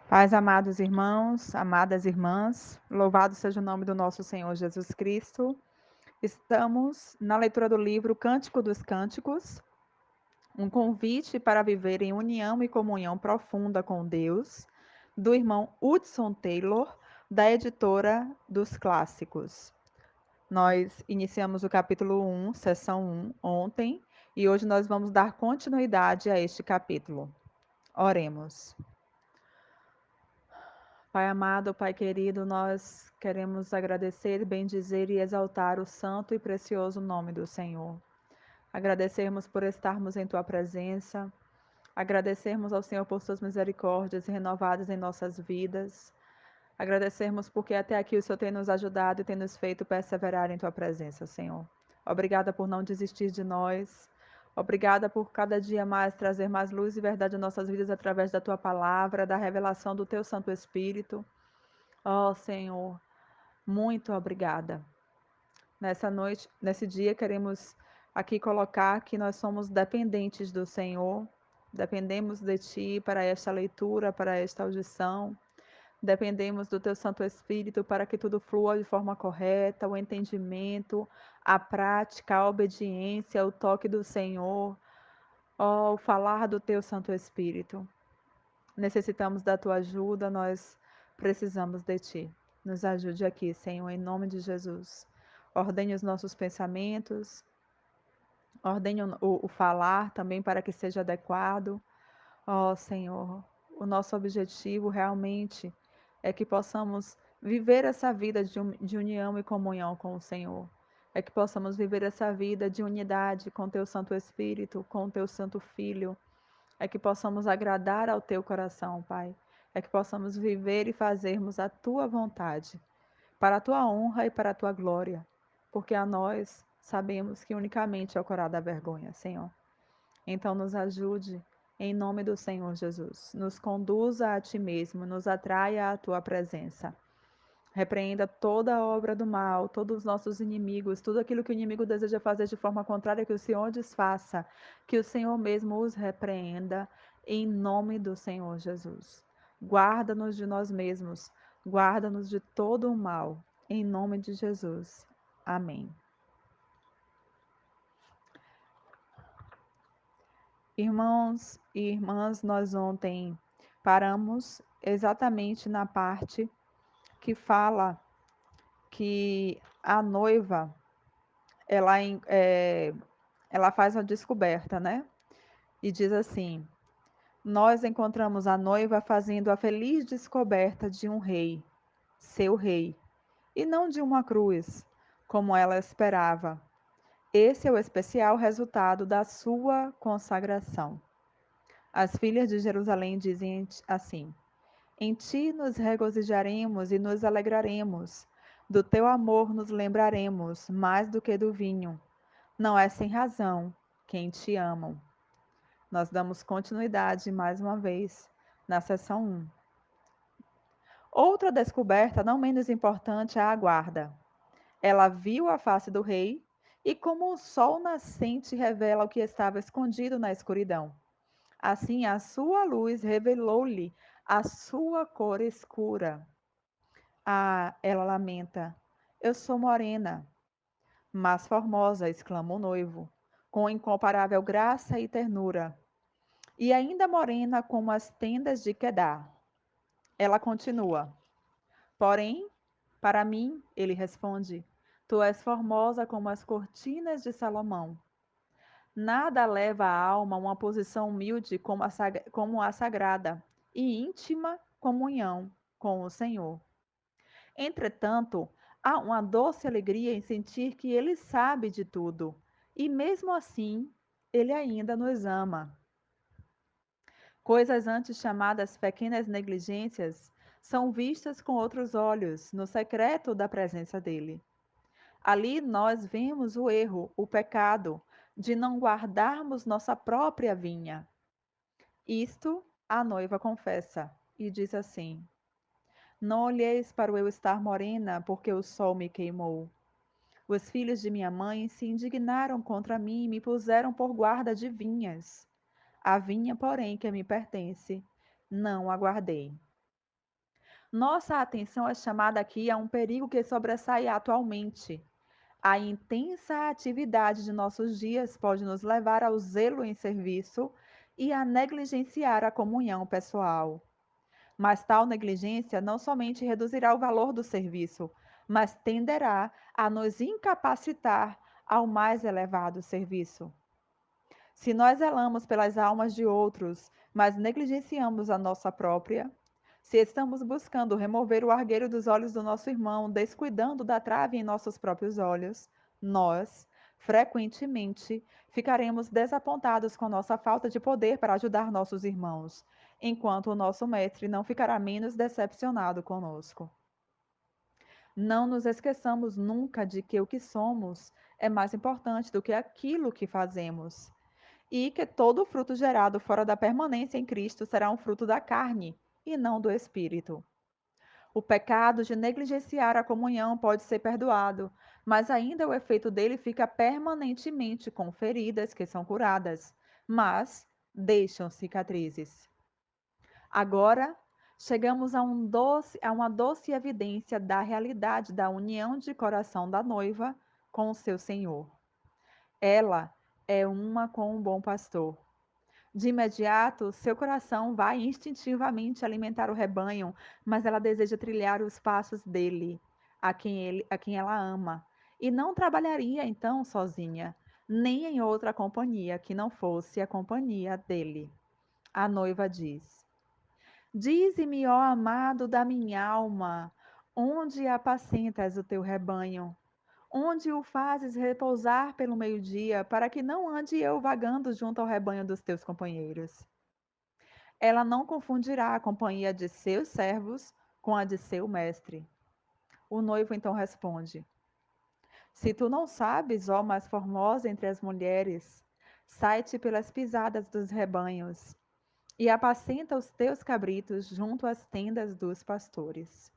Paz, amados irmãos, amadas irmãs, louvado seja o nome do nosso Senhor Jesus Cristo. Estamos na leitura do livro Cântico dos Cânticos, um convite para viver em união e comunhão profunda com Deus, do irmão Hudson Taylor, da editora dos Clássicos. Nós iniciamos o capítulo 1, sessão 1, ontem, e hoje nós vamos dar continuidade a este capítulo. Oremos. Pai amado, Pai querido, nós queremos agradecer, bendizer e exaltar o santo e precioso nome do Senhor. Agradecermos por estarmos em Tua presença, agradecermos ao Senhor por Suas misericórdias renovadas em nossas vidas, agradecermos porque até aqui o Senhor tem nos ajudado e tem nos feito perseverar em Tua presença, Senhor. Obrigada por não desistir de nós. Obrigada por cada dia mais trazer mais luz e verdade em nossas vidas através da Tua palavra, da revelação do Teu Santo Espírito. Ó Senhor, muito obrigada. Nessa noite, nesse dia, queremos aqui colocar que nós somos dependentes do Senhor, dependemos de Ti para esta leitura, para esta audição, dependemos do Teu Santo Espírito para que tudo flua de forma correta, o entendimento, a prática, a obediência, o toque do Senhor, ó, o falar do Teu Santo Espírito. Necessitamos da Tua ajuda, nós precisamos de Ti. Nos ajude aqui, Senhor, em nome de Jesus. Ordene os nossos pensamentos, ordene o falar também para que seja adequado. Ó Senhor, o nosso objetivo realmente é que possamos viver essa vida de união e comunhão com o Senhor. É que possamos viver essa vida de unidade com Teu Santo Espírito, com Teu Santo Filho. É que possamos agradar ao Teu coração, Pai. É que possamos viver e fazermos a Tua vontade, para a Tua honra e para a Tua glória, porque a nós sabemos que unicamente é o corar da vergonha, Senhor. Então nos ajude, em nome do Senhor Jesus. Nos conduza a Ti mesmo, nos atraia à Tua presença. Repreenda toda obra do mal, todos os nossos inimigos, tudo aquilo que o inimigo deseja fazer de forma contrária, que o Senhor desfaça, que o Senhor mesmo os repreenda, em nome do Senhor Jesus. Guarda-nos de nós mesmos, guarda-nos de todo o mal, em nome de Jesus. Amém. Irmãos e irmãs, nós ontem paramos exatamente na parte que fala que a noiva ela, ela faz uma descoberta, né? E diz assim: nós encontramos a noiva fazendo a feliz descoberta de um rei, seu rei, e não de uma cruz, como ela esperava. Esse é o especial resultado da sua consagração. As filhas de Jerusalém dizem assim: em ti nos regozijaremos e nos alegraremos. Do teu amor nos lembraremos, mais do que do vinho. Não é sem razão quem te amam. Nós damos continuidade mais uma vez na seção 1. Outra descoberta, não menos importante, a aguarda. Ela viu a face do rei e, como o sol nascente revela o que estava escondido na escuridão, assim a sua luz revelou-lhe a sua cor escura. Ah, ela lamenta. Eu sou morena, mas formosa, exclama o noivo, com incomparável graça e ternura. E ainda morena como as tendas de Quedar. Ela continua. Porém, para mim, ele responde, tu és formosa como as cortinas de Salomão. Nada leva a alma a uma posição humilde como a sagrada e íntima comunhão com o Senhor. Entretanto, há uma doce alegria em sentir que Ele sabe de tudo e, mesmo assim, Ele ainda nos ama. Coisas antes chamadas pequenas negligências são vistas com outros olhos no secreto da presença dele. Ali nós vemos o erro, o pecado de não guardarmos nossa própria vinha. Isto a noiva confessa e diz assim: não olheis para o eu estar morena, porque o sol me queimou. Os filhos de minha mãe se indignaram contra mim e me puseram por guarda de vinhas. A vinha, porém, que me pertence, não a guardei. Nossa atenção é chamada aqui a um perigo que sobressai atualmente. A intensa atividade de nossos dias pode nos levar ao zelo em serviço e a negligenciar a comunhão pessoal. Mas tal negligência não somente reduzirá o valor do serviço, mas tenderá a nos incapacitar ao mais elevado serviço. Se nós zelamos pelas almas de outros, mas negligenciamos a nossa própria, se estamos buscando remover o argueiro dos olhos do nosso irmão, descuidando da trave em nossos próprios olhos, nós, frequentemente, ficaremos desapontados com nossa falta de poder para ajudar nossos irmãos, enquanto o nosso mestre não ficará menos decepcionado conosco. Não nos esqueçamos nunca de que o que somos é mais importante do que aquilo que fazemos e que todo fruto gerado fora da permanência em Cristo será um fruto da carne e não do espírito. O pecado de negligenciar a comunhão pode ser perdoado, mas ainda o efeito dele fica permanentemente com feridas que são curadas, mas deixam cicatrizes. Agora, chegamos a uma doce evidência da realidade da união de coração da noiva com o seu Senhor. Ela é uma com o bom pastor. De imediato, seu coração vai instintivamente alimentar o rebanho, mas ela deseja trilhar os passos dele, a quem ela ama, e não trabalharia então sozinha, nem em outra companhia que não fosse a companhia dele. A noiva diz: Dize-me, ó amado da minha alma, onde apacentas o teu rebanho? Onde o fazes repousar pelo meio-dia, para que não ande eu vagando junto ao rebanho dos teus companheiros? Ela não confundirá a companhia de seus servos com a de seu mestre. O noivo então responde: Se tu não sabes, ó mais formosa entre as mulheres, sai-te pelas pisadas dos rebanhos e apacenta os teus cabritos junto às tendas dos pastores.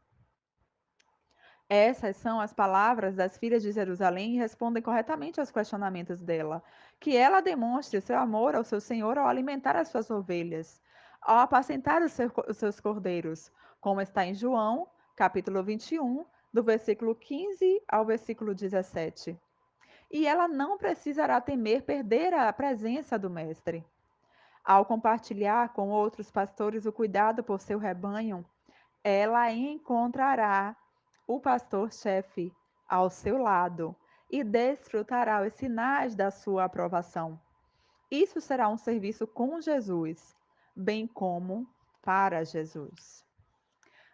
Essas são as palavras das filhas de Jerusalém e respondem corretamente aos questionamentos dela. Que ela demonstre o seu amor ao seu Senhor ao alimentar as suas ovelhas, ao apacentar os seus cordeiros, como está em João, capítulo 21, do versículo 15 ao versículo 17. E ela não precisará temer perder a presença do Mestre. Ao compartilhar com outros pastores o cuidado por seu rebanho, ela encontrará o pastor-chefe ao seu lado e desfrutará os sinais da sua aprovação. Isso será um serviço com Jesus, bem como para Jesus.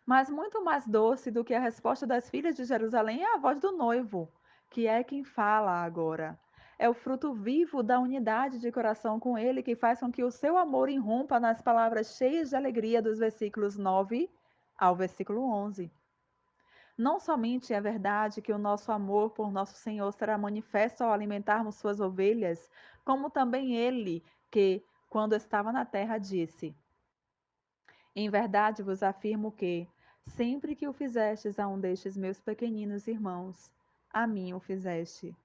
Mas muito mais doce do que a resposta das filhas de Jerusalém é a voz do noivo, que é quem fala agora. É o fruto vivo da unidade de coração com ele que faz com que o seu amor irrompa nas palavras cheias de alegria dos versículos 9 ao versículo 11. Não somente é verdade que o nosso amor por nosso Senhor será manifesto ao alimentarmos suas ovelhas, como também ele, que, quando estava na terra, disse: Em verdade vos afirmo que, sempre que o fizestes a um destes meus pequeninos irmãos, a mim o fizeste.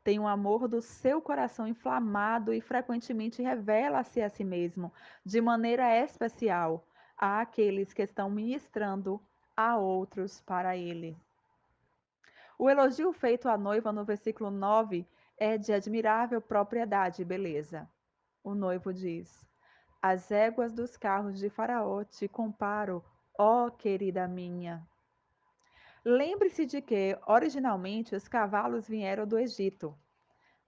Tem o amor do seu coração inflamado e frequentemente revela-se a si mesmo, de maneira especial, àqueles que estão ministrando a outros para ele. O elogio feito à noiva no versículo 9 é de admirável propriedade e beleza. O noivo diz: As éguas dos carros de Faraó te comparo, ó querida minha. Lembre-se de que, originalmente, os cavalos vieram do Egito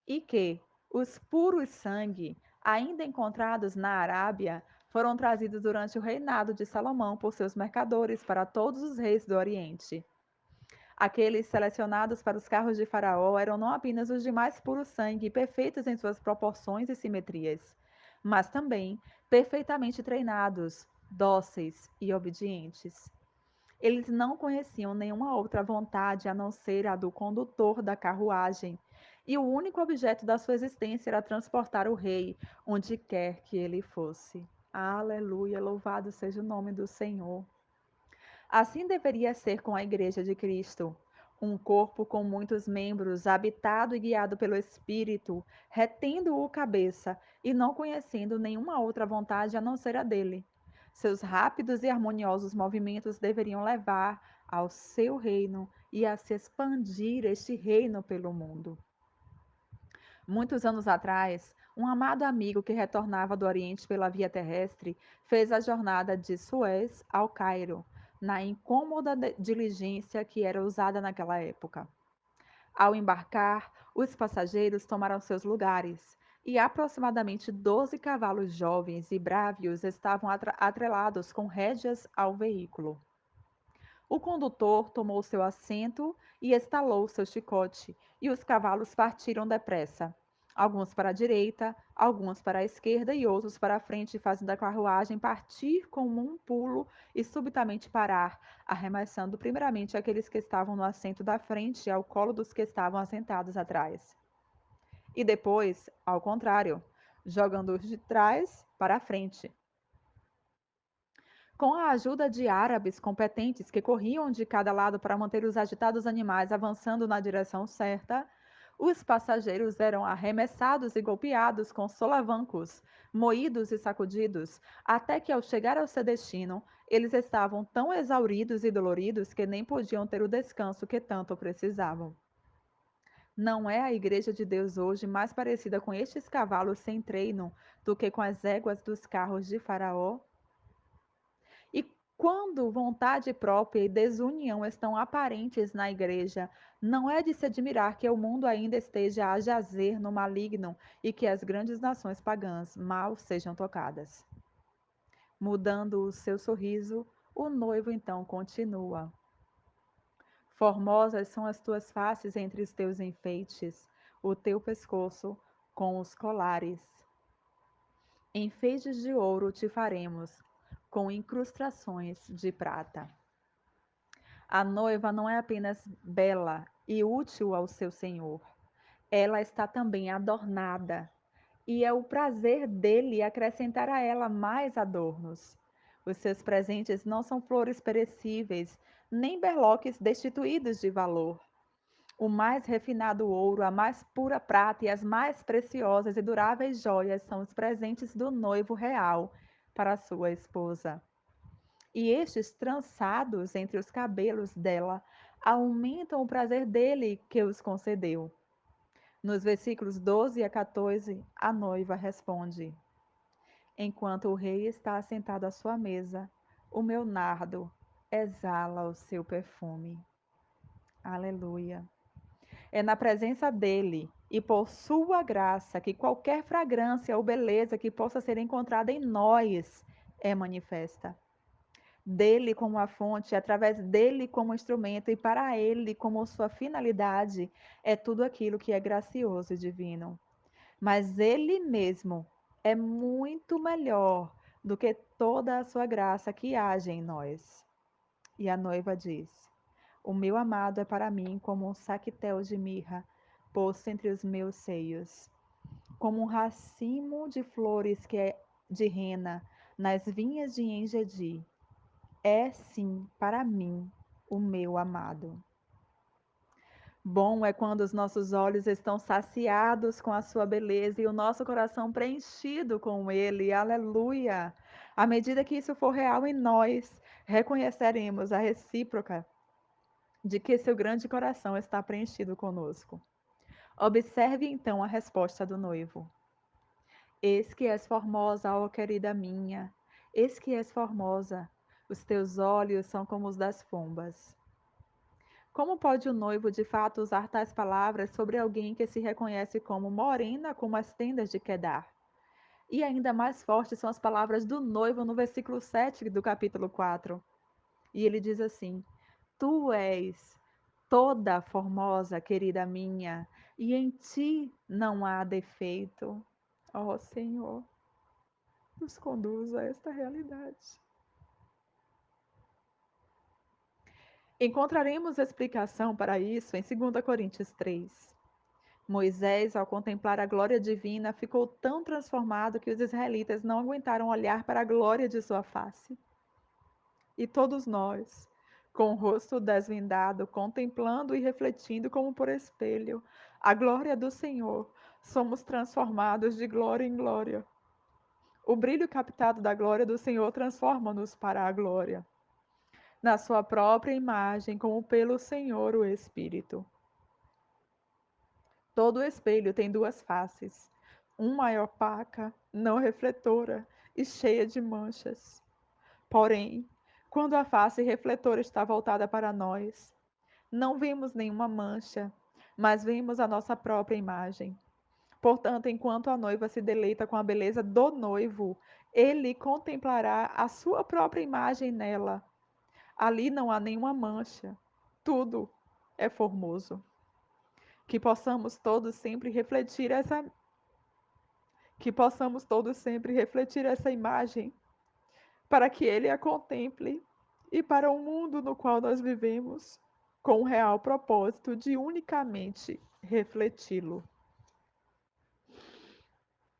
e que os puros sangue, ainda encontrados na Arábia, foram trazidos durante o reinado de Salomão por seus mercadores para todos os reis do Oriente. Aqueles selecionados para os carros de Faraó eram não apenas os de mais puro sangue, perfeitos em suas proporções e simetrias, mas também perfeitamente treinados, dóceis e obedientes. Eles não conheciam nenhuma outra vontade a não ser a do condutor da carruagem, e o único objeto da sua existência era transportar o rei onde quer que ele fosse. Aleluia, louvado seja o nome do Senhor. Assim deveria ser com a Igreja de Cristo. Um corpo com muitos membros, habitado e guiado pelo Espírito, retendo-o cabeça e não conhecendo nenhuma outra vontade a não ser a dele. Seus rápidos e harmoniosos movimentos deveriam levar ao seu reino e a se expandir este reino pelo mundo. Muitos anos atrás, um amado amigo que retornava do Oriente pela via terrestre fez a jornada de Suez ao Cairo, na incômoda diligência que era usada naquela época. Ao embarcar, os passageiros tomaram seus lugares e aproximadamente 12 cavalos jovens e brávios estavam atrelados com rédeas ao veículo. O condutor tomou seu assento e estalou seu chicote, e os cavalos partiram depressa. Alguns para a direita, alguns para a esquerda e outros para a frente, fazendo a carruagem partir como um pulo e subitamente parar, arremessando primeiramente aqueles que estavam no assento da frente ao colo dos que estavam assentados atrás. E depois, ao contrário, jogando os de trás para a frente. Com a ajuda de árabes competentes que corriam de cada lado para manter os agitados animais avançando na direção certa, os passageiros eram arremessados e golpeados com solavancos, moídos e sacudidos, até que, ao chegar ao seu destino, eles estavam tão exauridos e doloridos que nem podiam ter o descanso que tanto precisavam. Não é a Igreja de Deus hoje mais parecida com estes cavalos sem treino do que com as éguas dos carros de Faraó? E quando vontade própria e desunião estão aparentes na igreja, não é de se admirar que o mundo ainda esteja a jazer no maligno e que as grandes nações pagãs mal sejam tocadas. Mudando o seu sorriso, o noivo então continua: Formosas são as tuas faces entre os teus enfeites, o teu pescoço com os colares. Enfeites de ouro te faremos, com incrustações de prata. A noiva não é apenas bela e útil ao seu senhor, ela está também adornada, e é o prazer dele acrescentar a ela mais adornos. Os seus presentes não são flores perecíveis, nem berloques destituídos de valor. O mais refinado ouro, a mais pura prata e as mais preciosas e duráveis joias são os presentes do noivo real para a sua esposa. E estes trançados entre os cabelos dela aumentam o prazer dele que os concedeu. Nos versículos 12 a 14, a noiva responde: Enquanto o rei está assentado à sua mesa, o meu nardo exala o seu perfume. Aleluia. É na presença dele e por sua graça que qualquer fragrância ou beleza que possa ser encontrada em nós é manifesta. Dele como a fonte, através dele como instrumento e para ele como sua finalidade, é tudo aquilo que é gracioso e divino. Mas ele mesmo é muito melhor do que toda a sua graça que age em nós. E a noiva diz: O meu amado é para mim como um saquetel de mirra posto entre os meus seios, como um racimo de flores que é de rena nas vinhas de Engedi. É sim, para mim, o meu amado. Bom é quando os nossos olhos estão saciados com a sua beleza e o nosso coração preenchido com ele. Aleluia! À medida que isso for real em nós, reconheceremos a recíproca de que seu grande coração está preenchido conosco. Observe então a resposta do noivo. Eis que és formosa, ó querida minha, eis que és formosa. Os teus olhos são como os das pombas. Como pode o noivo de fato usar tais palavras sobre alguém que se reconhece como morena como as tendas de Quedar? E ainda mais fortes são as palavras do noivo no versículo 7 do capítulo 4. E ele diz assim: Tu és toda formosa, querida minha, e em ti não há defeito. Ó Senhor, nos conduz a esta realidade. Encontraremos explicação para isso em 2 Coríntios 3. Moisés, ao contemplar a glória divina, ficou tão transformado que os israelitas não aguentaram olhar para a glória de sua face. E todos nós, com o rosto desvendado, contemplando e refletindo como por espelho a glória do Senhor, somos transformados de glória em glória, O brilho captado da glória do Senhor transforma-nos para a glória, na sua própria imagem, como pelo Senhor o Espírito. Todo espelho tem duas faces, uma é opaca, não refletora e cheia de manchas. Porém, quando a face refletora está voltada para nós, não vemos nenhuma mancha, mas vemos a nossa própria imagem. Portanto, enquanto a noiva se deleita com a beleza do noivo, ele contemplará a sua própria imagem nela. Ali não há nenhuma mancha, tudo é formoso. Que possamos todos sempre refletir essa que possamos todos sempre refletir essa imagem, para que ele a contemple e para o mundo no qual nós vivemos, com o real propósito de unicamente refleti-lo.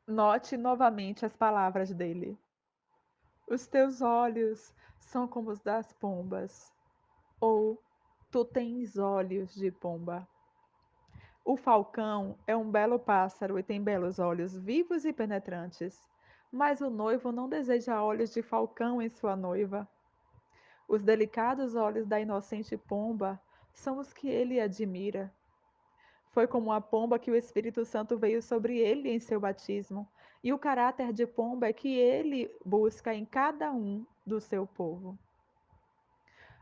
Note novamente as palavras dele. Os teus olhos são como os das pombas, ou tu tens olhos de pomba. O falcão é um belo pássaro e tem belos olhos vivos e penetrantes, mas o noivo não deseja olhos de falcão em sua noiva. Os delicados olhos da inocente pomba são os que ele admira. Foi como a pomba que o Espírito Santo veio sobre ele em seu batismo, e o caráter de pomba é que ele busca em cada um do seu povo.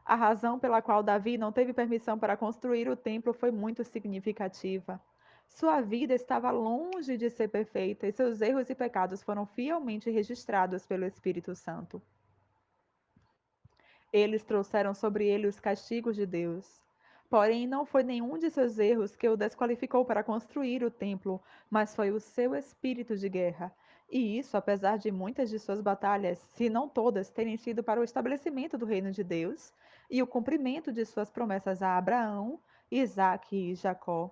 A razão pela qual Davi não teve permissão para construir o templo foi muito significativa. Sua vida estava longe de ser perfeita e seus erros e pecados foram fielmente registrados pelo Espírito Santo. Eles trouxeram sobre ele os castigos de Deus. Porém, não foi nenhum de seus erros que o desqualificou para construir o templo, mas foi o seu espírito de guerra. E isso, apesar de muitas de suas batalhas, se não todas, terem sido para o estabelecimento do reino de Deus e o cumprimento de suas promessas a Abraão, Isaque e Jacó.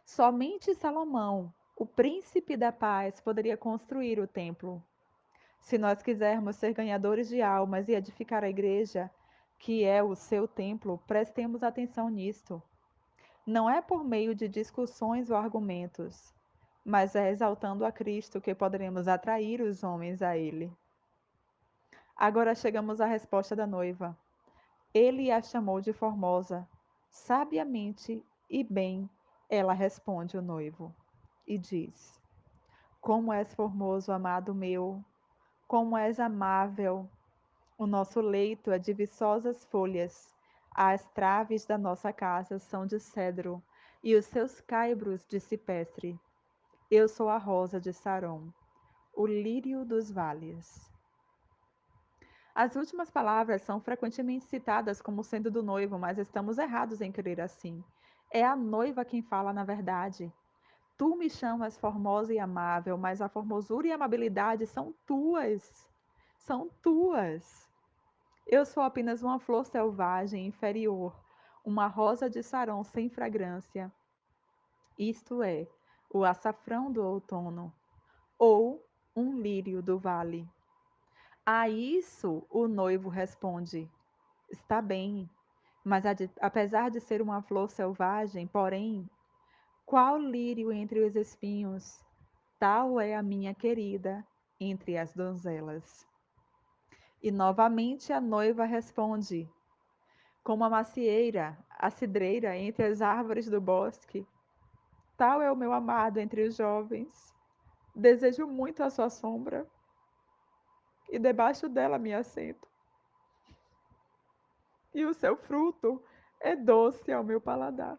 Somente Salomão, o príncipe da paz, poderia construir o templo. Se nós quisermos ser ganhadores de almas e edificar a igreja, que é o seu templo, prestemos atenção nisto. Não é por meio de discussões ou argumentos, mas é exaltando a Cristo que poderemos atrair os homens a Ele. Agora chegamos à resposta da noiva. Ele a chamou de formosa. Sabiamente e bem, ela responde o noivo e diz: Como és formoso, amado meu, como és amável. O nosso leito é de viçosas folhas. As traves da nossa casa são de cedro e os seus caibros de cipestre. Eu sou a rosa de Saron, o lírio dos vales. As últimas palavras são frequentemente citadas como sendo do noivo, mas estamos errados em crer assim. É a noiva quem fala na verdade. Tu me chamas formosa e amável, mas a formosura e a amabilidade são tuas. São tuas. Eu sou apenas uma flor selvagem inferior, uma rosa de Saron sem fragrância, isto é, o açafrão do outono, ou um lírio do vale. A isso o noivo responde: Está bem, mas apesar de ser uma flor selvagem, porém, qual lírio entre os espinhos? Tal é a minha querida entre as donzelas. E novamente a noiva responde: Como a macieira, a cidreira entre as árvores do bosque, tal é o meu amado entre os jovens. Desejo muito a sua sombra, e debaixo dela me assento. E o seu fruto é doce ao meu paladar.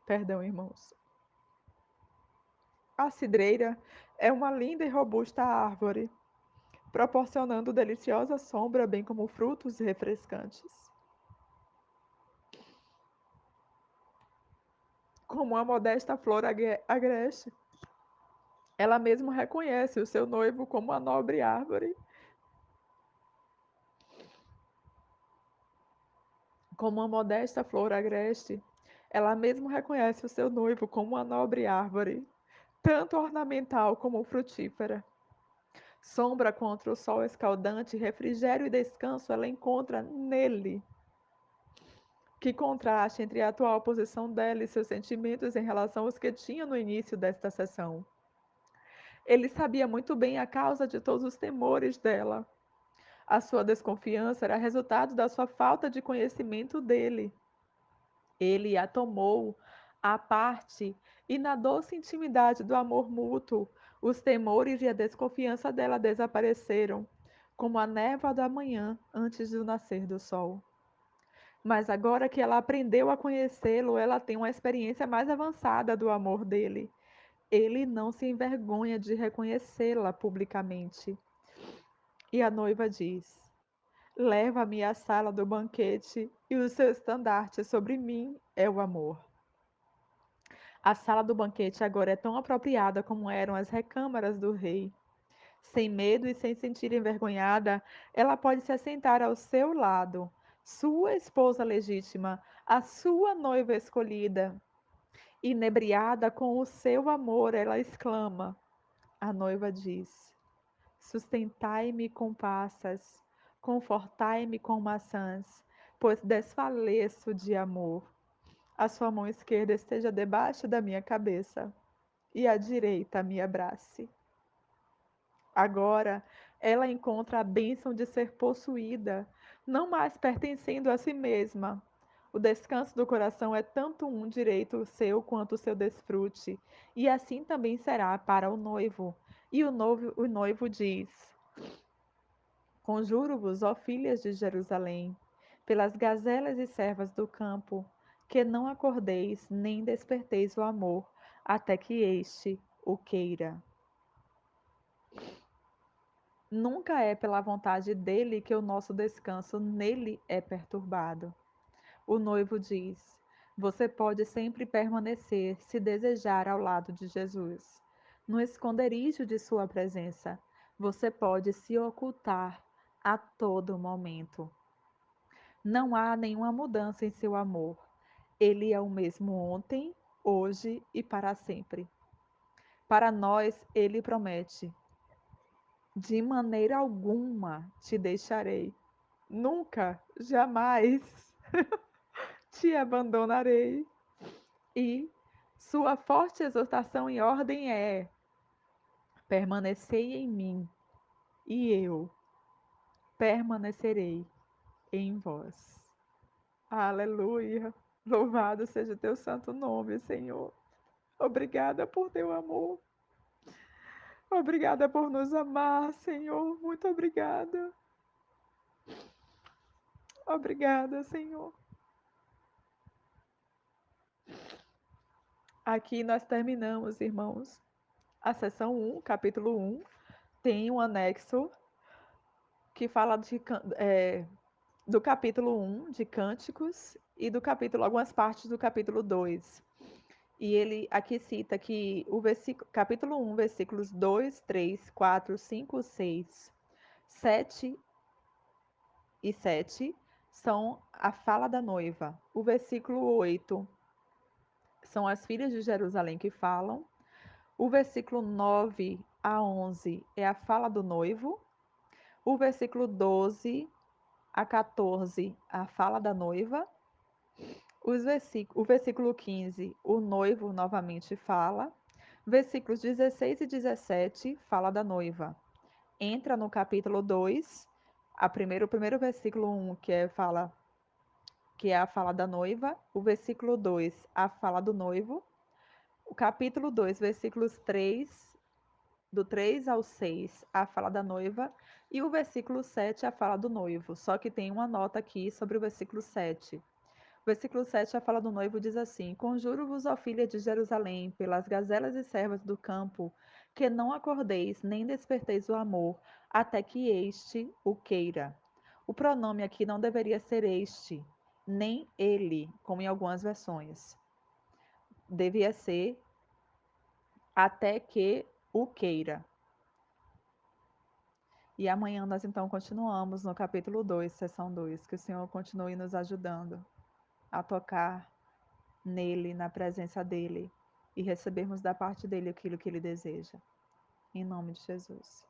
Perdão, irmãos. A cidreira é uma linda e robusta árvore, proporcionando deliciosa sombra, bem como frutos refrescantes. Como a modesta flor agreste, ela mesma reconhece o seu noivo como a nobre árvore. Como uma modesta flor agreste, ela mesma reconhece o seu noivo como uma nobre árvore, tanto ornamental como frutífera. Sombra contra o sol escaldante, refrigério e descanso ela encontra nele. Que contraste entre a atual posição dela e seus sentimentos em relação aos que tinha no início desta sessão. Ele sabia muito bem a causa de todos os temores dela. A sua desconfiança era resultado da sua falta de conhecimento dele. Ele a tomou à parte e, na doce intimidade do amor mútuo, os temores e a desconfiança dela desapareceram, como a névoa da manhã antes do nascer do sol. Mas agora que ela aprendeu a conhecê-lo, ela tem uma experiência mais avançada do amor dele. Ele não se envergonha de reconhecê-la publicamente. E a noiva diz: Leva-me à sala do banquete, e o seu estandarte sobre mim é o amor. A sala do banquete agora é tão apropriada como eram as recâmaras do rei. Sem medo e sem sentir envergonhada, ela pode se assentar ao seu lado, sua esposa legítima, a sua noiva escolhida. Inebriada com o seu amor, ela exclama. A noiva diz: Sustentai-me com passas, confortai-me com maçãs, pois desfaleço de amor. A sua mão esquerda esteja debaixo da minha cabeça e a direita me abrace. Agora ela encontra a bênção de ser possuída, não mais pertencendo a si mesma. O descanso do coração é tanto um direito seu quanto o seu desfrute, e assim também será para o noivo. E o noivo diz: Conjuro-vos, ó filhas de Jerusalém, pelas gazelas e servas do campo, que não acordeis nem desperteis o amor, até que este o queira. Nunca é pela vontade dele que o nosso descanso nele é perturbado. O noivo diz: Você pode sempre permanecer, se desejar, ao lado de Jesus. No esconderijo de sua presença, você pode se ocultar a todo momento. Não há nenhuma mudança em seu amor. Ele é o mesmo ontem, hoje e para sempre. Para nós, ele promete: De maneira alguma te deixarei. Nunca, jamais te abandonarei. E sua forte exortação em ordem é: permanecei em mim, e eu permanecerei em vós. Aleluia! Louvado seja teu santo nome, Senhor. Obrigada por teu amor. Obrigada por nos amar, Senhor. Muito obrigada. Obrigada, Senhor. Aqui nós terminamos, irmãos, a sessão 1, capítulo 1. Tem um anexo que fala do capítulo 1, de Cânticos, e do capítulo, algumas partes do capítulo 2. E ele aqui cita que o capítulo 1, versículos 2, 3, 4, 5, 6, 7 e 7 são a fala da noiva. O versículo 8 são as filhas de Jerusalém que falam. O versículo 9 a 11 é a fala do noivo. O versículo 12 a 14, a fala da noiva. O versículo 15, o noivo novamente fala. Versículos 16 e 17, fala da noiva. Entra no capítulo 2, o primeiro versículo 1, que é a fala da noiva. O versículo 2, a fala do noivo. O capítulo 2, versículos 3, do 3 ao 6, a fala da noiva. E o versículo 7, a fala do noivo. Só que tem uma nota aqui sobre o versículo 7. O versículo 7, a fala do noivo diz assim: Conjuro-vos, ó filha de Jerusalém, pelas gazelas e servas do campo, que não acordeis nem desperteis o amor, até que este o queira. O pronome aqui não deveria ser este, nem ele, como em algumas versões. Devia ser até que o queira. E amanhã nós então continuamos no capítulo 2, seção 2. Que o Senhor continue nos ajudando a tocar nele, na presença dele, e recebermos da parte dele aquilo que ele deseja. Em nome de Jesus.